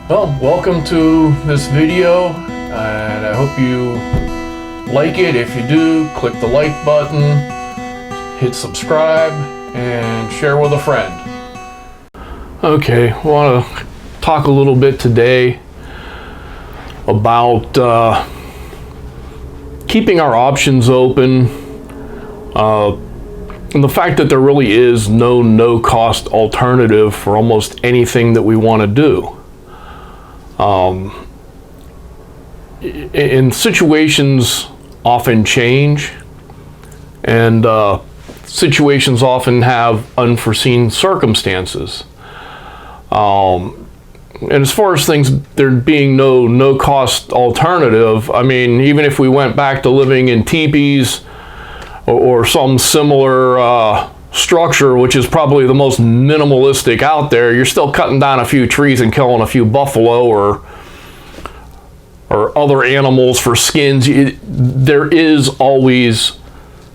Well, welcome to this video, and I hope you like it. If you do, click the like button, hit subscribe, and share with a friend. Okay, I want to talk a little bit today about keeping our options open, and the fact that there really is no-cost alternative for almost anything that we want to do. And situations often change, and situations often have unforeseen circumstances. And as far as things there being no-cost alternative, I mean, even if we went back to living in teepees or some similar structure, which is probably the most minimalistic out there, you're still cutting down a few trees and killing a few buffalo or other animals for skins. There is always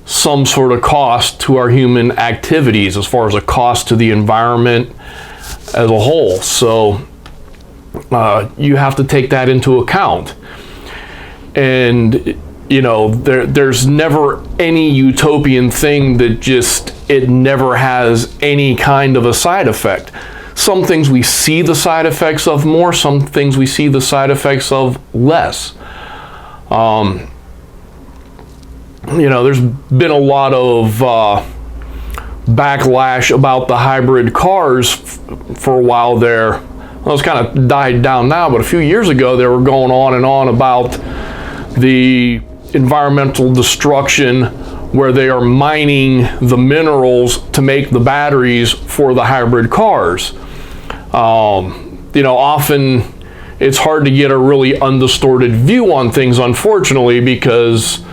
some sort of cost to our human activities as far as a cost to the environment as a whole. So you have to take that into account. And you know, there's never any utopian thing that just, it never has any kind of a side effect. Some things we see the side effects of more, some things we see the side effects of less. You know, there's been a lot of backlash about the hybrid cars for a while there. Well, it's kind of died down now, but a few years ago they were going on and on about the environmental destruction where they are mining the minerals to make the batteries for the hybrid cars. You know, often it's hard to get a really undistorted view on things, unfortunately, because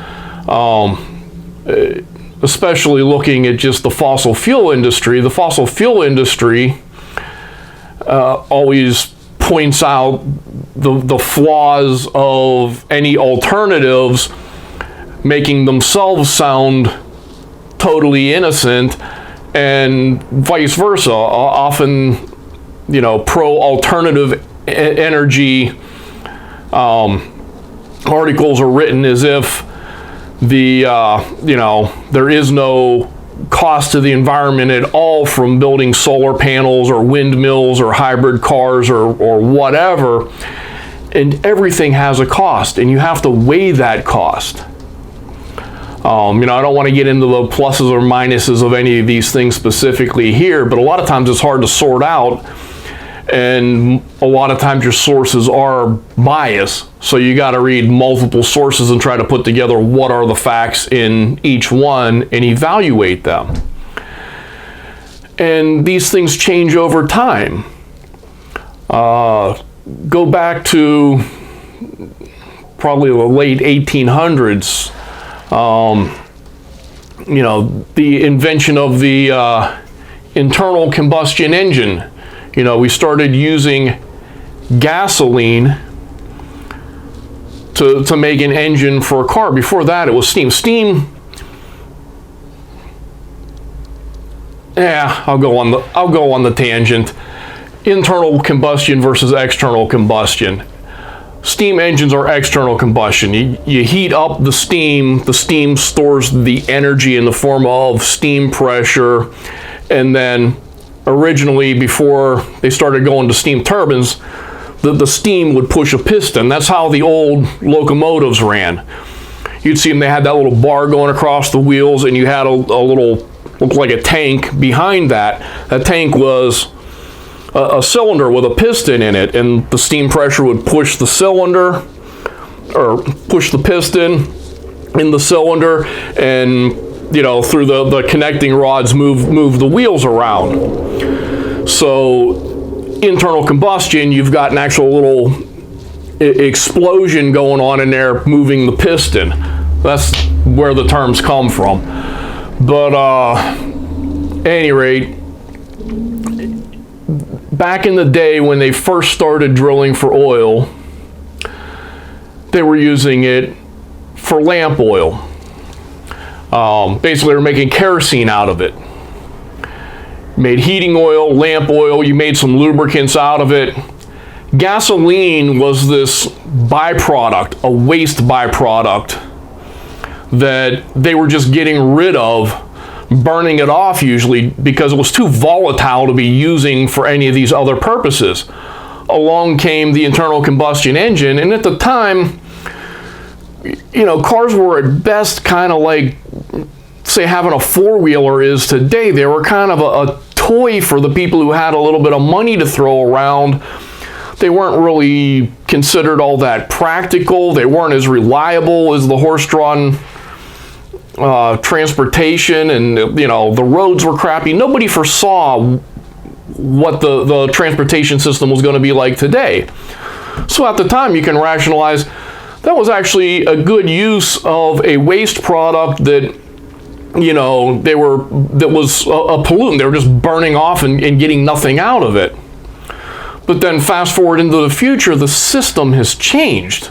especially looking at just the fossil fuel industry, always points out the flaws of any alternatives, making themselves sound totally innocent, and vice versa. Often, you know, pro-alternative energy articles are written as if you know, there is no cost to the environment at all from building solar panels or windmills or hybrid cars or whatever. And everything has a cost, and you have to weigh that cost. You know, I don't want to get into the pluses or minuses of any of these things specifically here, but a lot of times it's hard to sort out, and a lot of times your sources are biased, so you got to read multiple sources and try to put together what are the facts in each one and evaluate them. And these things change over time. Go back to probably the late 1800s. You know, the invention of the internal combustion engine. You know, we started using gasoline to make an engine for a car. Before that, it was steam. Yeah, I'll go on the tangent. Internal combustion versus external combustion. Steam engines are external combustion. You heat up the steam stores the energy in the form of steam pressure, and then originally, before they started going to steam turbines, the steam would push a piston. That's how the old locomotives ran. You'd see them, they had that little bar going across the wheels, and you had a little, looked like a tank behind that. That tank was a cylinder with a piston in it, and the steam pressure would push the cylinder, or push the piston in the cylinder, and you know, through the connecting rods move the wheels around. So internal combustion, you've got an actual little explosion going on in there moving the piston. That's where the terms come from. But at any rate, back in the day when they first started drilling for oil, they were using it for lamp oil. Basically, they're making kerosene out of it. Made heating oil, lamp oil, you made some lubricants out of it, gasoline was this byproduct, a waste byproduct that they were just getting rid of, burning it off usually because it was too volatile to be using for any of these other purposes. Along came the internal combustion engine, and at the time, you know, cars were at best kind of like, say, having a four-wheeler is today. They were kind of a toy for the people who had a little bit of money to throw around. They weren't really considered all that practical. They weren't as reliable as the horse-drawn transportation, and you know, the roads were crappy. Nobody foresaw what the transportation system was going to be like today. So at the time, you can rationalize that was actually a good use of a waste product that, you know, that was a pollutant. They were just burning off and getting nothing out of it. But then fast forward into the future, the system has changed.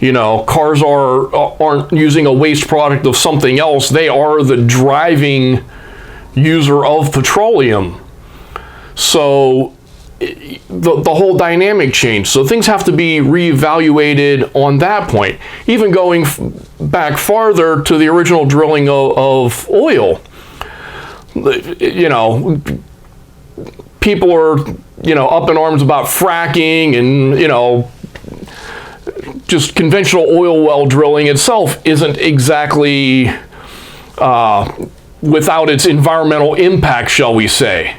You know, cars aren't using a waste product of something else. They are the driving user of petroleum. So the whole dynamic changed. So things have to be reevaluated on that point. Even going back farther to the original drilling of oil. You know, people are, you know, up in arms about fracking, and, you know, just conventional oil well drilling itself isn't exactly without its environmental impact, shall we say.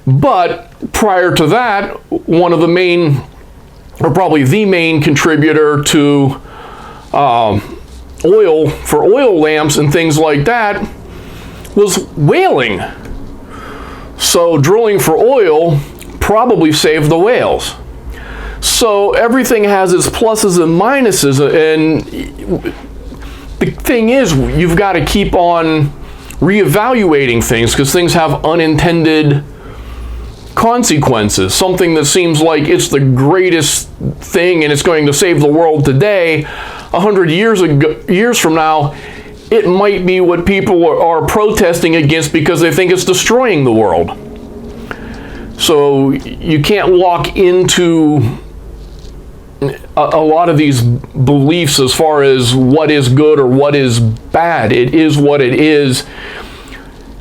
But prior to that, one of the main, or probably the main contributor to oil for oil lamps and things like that was whaling. So drilling for oil probably saved the whales. So everything has its pluses and minuses, and the thing is, you've got to keep on reevaluating things because things have unintended consequences. Something that seems like it's the greatest thing and it's going to save the world today, 100 years from now, it might be what people are protesting against because they think it's destroying the world. So you can't walk into a lot of these beliefs as far as what is good or what is bad. It is what it is.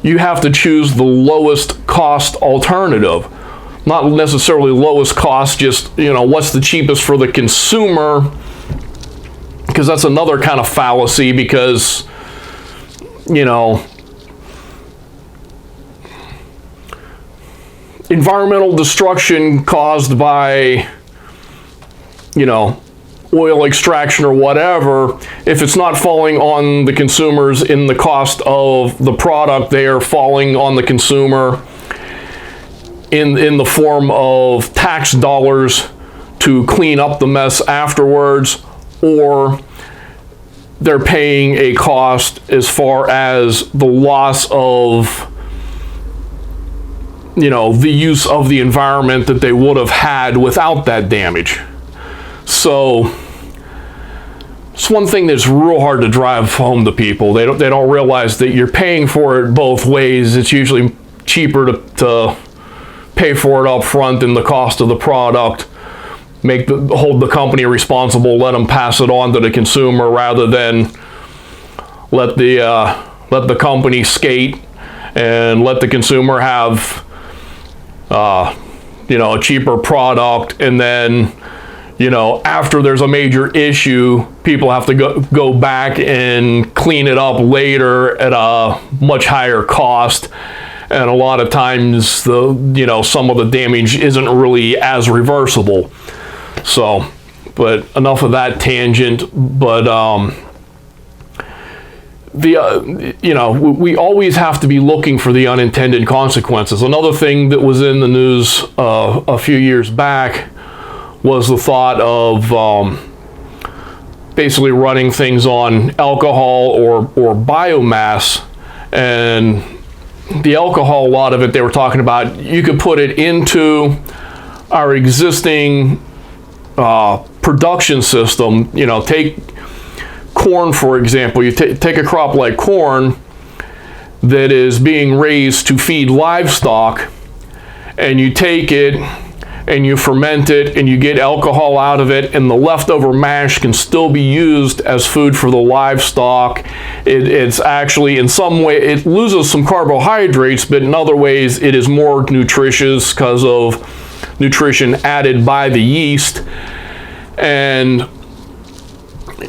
You have to choose the lowest cost alternative. Not necessarily lowest cost, just, you know, what's the cheapest for the consumer, because that's another kind of fallacy, because, you know, environmental destruction caused by, you know, oil extraction or whatever, if it's not falling on the consumers in the cost of the product, they are falling on the consumer in the form of tax dollars to clean up the mess afterwards, or they're paying a cost as far as the loss of, you know, the use of the environment that they would have had without that damage. So it's one thing that's real hard to drive home to people. They don't realize that you're paying for it both ways. It's usually cheaper to pay for it up front than the cost of the product. Hold the company responsible, let them pass it on to the consumer, rather than let the company skate and let the consumer have you know, a cheaper product, and then, you know, after there's a major issue, people have to go back and clean it up later at a much higher cost. And a lot of times, you know, some of the damage isn't really as reversible. So, but enough of that tangent. But you know, we always have to be looking for the unintended consequences. Another thing that was in the news a few years back was the thought of basically running things on alcohol or biomass. And the alcohol, a lot of it, they were talking about, you could put it into our existing production system. You know, take corn, for example. You take a crop like corn that is being raised to feed livestock, and you take it and you ferment it and you get alcohol out of it, and the leftover mash can still be used as food for the livestock. It's actually, in some way, it loses some carbohydrates, but in other ways it is more nutritious because of nutrition added by the yeast. And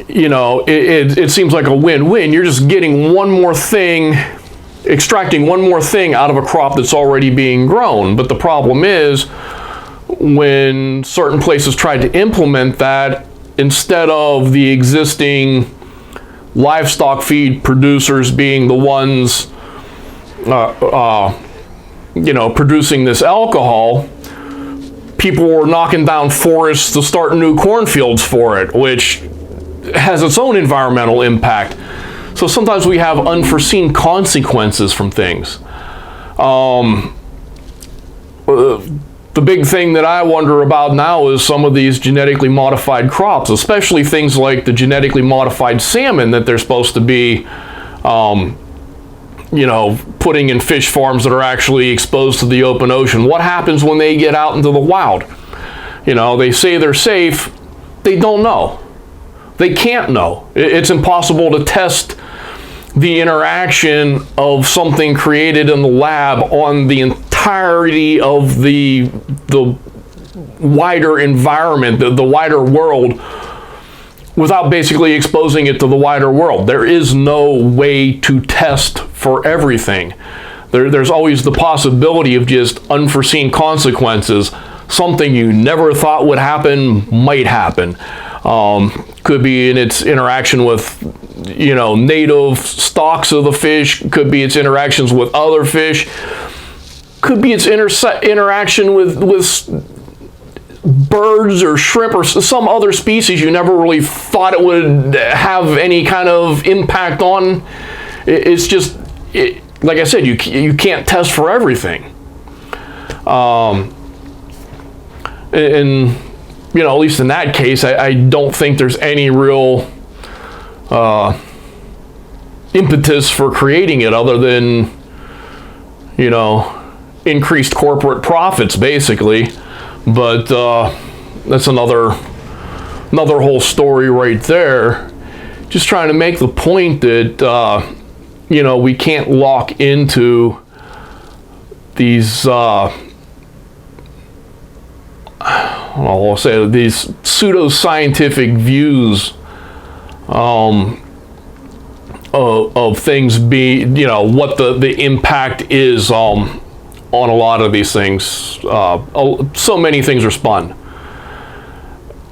you know, it seems like a win-win. You're just getting one more thing, extracting one more thing out of a crop that's already being grown. But the problem is, when certain places tried to implement that, instead of the existing livestock feed producers being the ones, you know, producing this alcohol, people were knocking down forests to start new cornfields for it, which has its own environmental impact. So sometimes we have unforeseen consequences from things. The big thing that I wonder about now is some of these genetically modified crops, especially things like the genetically modified salmon that they're supposed to be, you know, putting in fish farms that are actually exposed to the open ocean. What happens when they get out into the wild? You know, they say they're safe. They don't know. They can't know. It's impossible to test the interaction of something created in the lab on the entirety of the wider environment, the wider world, without basically exposing it to the wider world. There is no way to test for everything. There's always the possibility of just unforeseen consequences. Something you never thought would happen might happen. Could be in its interaction with, you know, native stocks of the fish. Could be its interactions with other fish. Could be its interaction with birds or shrimp or some other species you never really thought it would have any kind of impact on. It's just, like I said, you can't test for everything. And you know, at least in that case, I don't think there's any real impetus for creating it other than, you know, increased corporate profits, basically. But that's another whole story right there. Just trying to make the point that, you know, we can't lock into these I'll say these pseudoscientific views of things you know, what the impact is on a lot of these things. So many things are spun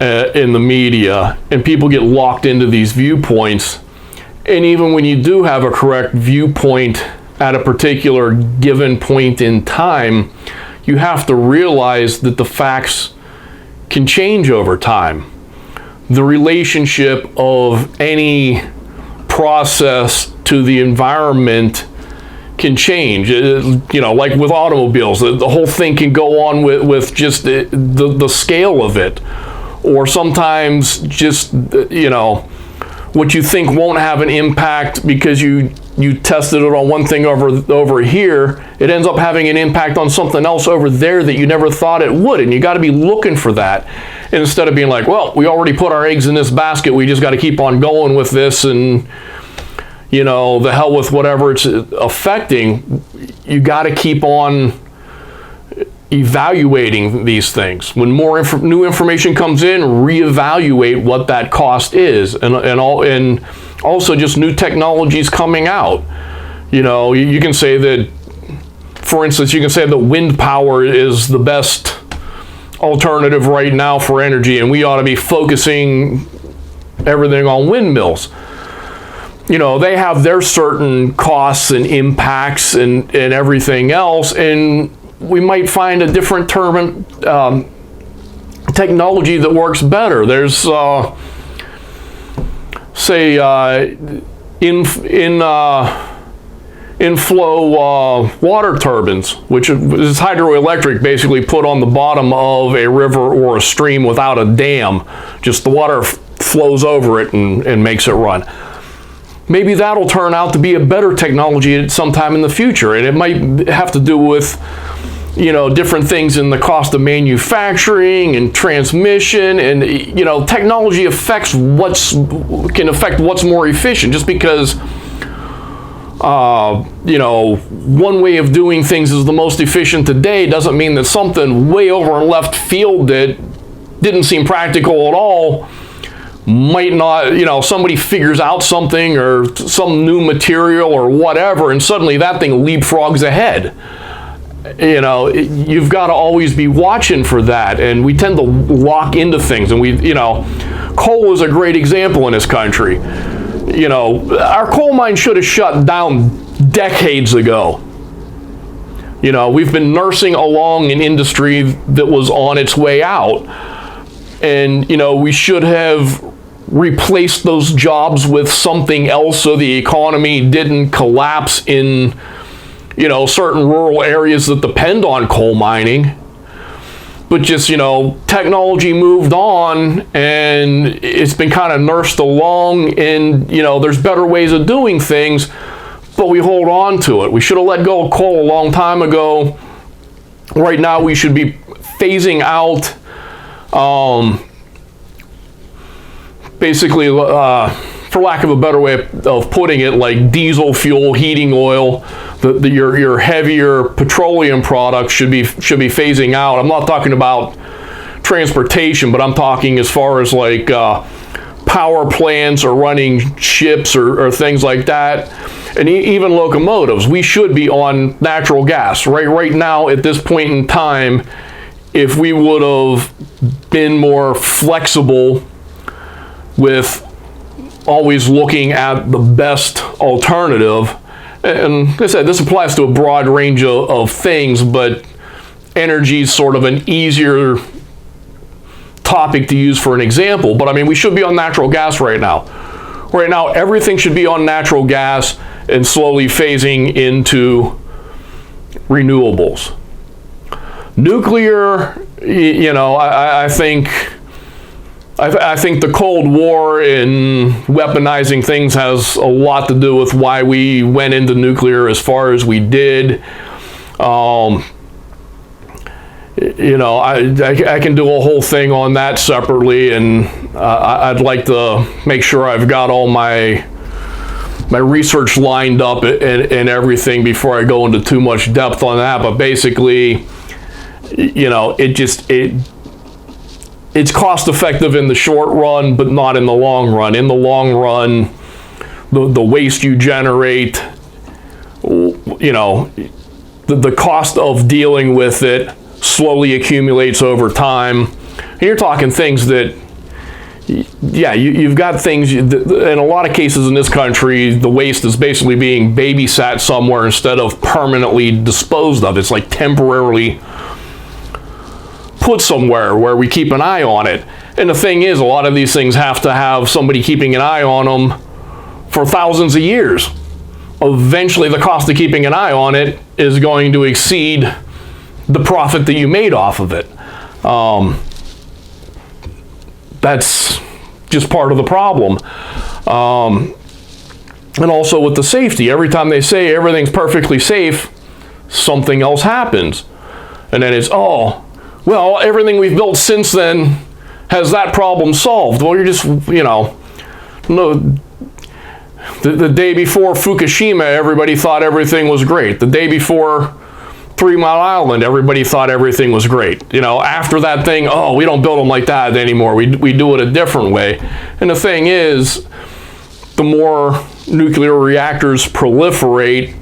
in the media, and people get locked into these viewpoints. And even when you do have a correct viewpoint at a particular given point in time, you have to realize that the facts can change over time. The relationship of any process to the environment can change. You know, like with automobiles, the whole thing can go on with just the scale of it. Or sometimes just, you know, what you think won't have an impact because you tested it on one thing over here, it ends up having an impact on something else over there that you never thought it would. And you got to be looking for that. And instead of being like, well, we already put our eggs in this basket, we just got to keep on going with this, and, you know, the hell with whatever it's affecting. You got to keep on evaluating these things. When more new information comes in, reevaluate what that cost is, and also just new technologies coming out. You know, you can say that, for instance, you can say that wind power is the best alternative right now for energy, and we ought to be focusing everything on windmills. You know, they have their certain costs and impacts and everything else, and we might find a different technology that works better. There's say inflow water turbines, which is hydroelectric, basically put on the bottom of a river or a stream without a dam. Just the water flows over it and makes it run. Maybe that'll turn out to be a better technology at some time in the future, and it might have to do with different things in the cost of manufacturing and transmission, and technology can affect what's more efficient. Just because one way of doing things is the most efficient today doesn't mean that something way over in left field that didn't seem practical at all might not, somebody figures out something or some new material or whatever, and suddenly that thing leapfrogs ahead. You've got to always be watching for that, and we tend to lock into things, and coal is a great example in this country. Our coal mine should have shut down decades ago. We've been nursing along an industry that was on its way out, and we should have replaced those jobs with something else so the economy didn't collapse in certain rural areas that depend on coal mining. But just, technology moved on, and it's been kind of nursed along, and, there's better ways of doing things, but we hold on to it. We should have let go of coal a long time ago. Right now, we should be phasing out, basically, for lack of a better way of putting it, like diesel fuel, heating oil, your heavier petroleum products should be phasing out. I'm not talking about transportation, but I'm talking as far as like power plants or running ships or things like that, and even locomotives. We should be on natural gas right now at this point in time. If we would have been more flexible with always looking at the best alternative. And like I said, this applies to a broad range of things, but energy is sort of an easier topic to use for an example. But I mean, we should be on natural gas right now. Right now, everything should be on natural gas and slowly phasing into renewables. Nuclear, I think the Cold War and weaponizing things has a lot to do with why we went into nuclear as far as we did. I can do a whole thing on that separately, and I'd like to make sure I've got all my research lined up and everything before I go into too much depth on that. But basically, it's cost effective in the short run, but not in the long run. In the long run, the waste you generate, the cost of dealing with it slowly accumulates over time. And you're talking things that, you've got things, in a lot of cases in this country, the waste is basically being babysat somewhere instead of permanently disposed of. It's like temporarily put somewhere where we keep an eye on it. And the thing is, a lot of these things have to have somebody keeping an eye on them for thousands of years. Eventually, the cost of keeping an eye on it is going to exceed the profit that you made off of it. That's just part of the problem. And also with the safety, every time they say everything's perfectly safe, something else happens. And then it's, well, everything we've built since then has that problem solved. Well, you're just, the day before Fukushima, everybody thought everything was great. The day before 3 Mile Island, everybody thought everything was great. After that thing, we don't build them like that anymore. We do it a different way. And the thing is, the more nuclear reactors proliferate,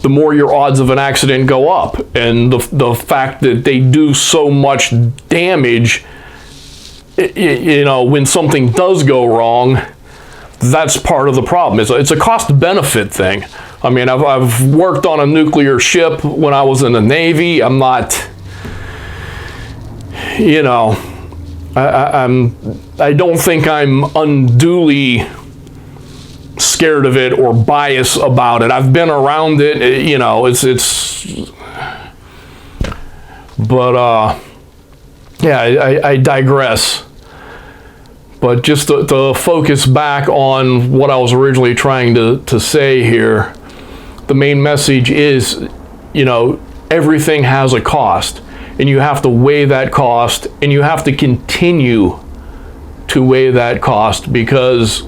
the more your odds of an accident go up. And the fact that they do so much damage, when something does go wrong, that's part of the problem. It's a cost-benefit thing. I mean, I've worked on a nuclear ship when I was in the Navy. I'm not, I don't think I'm unduly scared of it or biased about it. I've been around it, but I digress. But just to focus back on what I was originally trying to say here, the main message is, everything has a cost, and you have to weigh that cost, and you have to continue to weigh that cost, because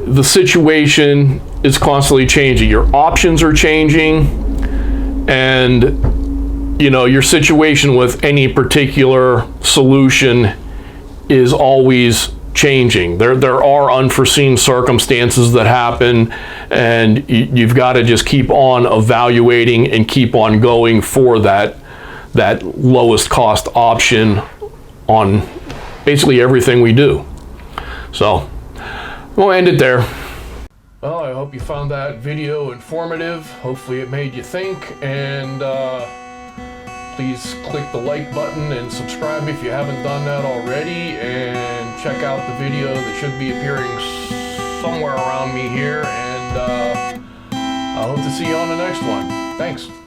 the situation is constantly changing. Your options are changing, and your situation with any particular solution is always changing. There are unforeseen circumstances that happen, and you've got to just keep on evaluating and keep on going for that lowest cost option on basically everything we do. So we'll end it there. Well, I hope you found that video informative. Hopefully it made you think, and please click the like button and subscribe if you haven't done that already, and check out the video that should be appearing somewhere around me here, and I hope to see you on the next one. Thanks.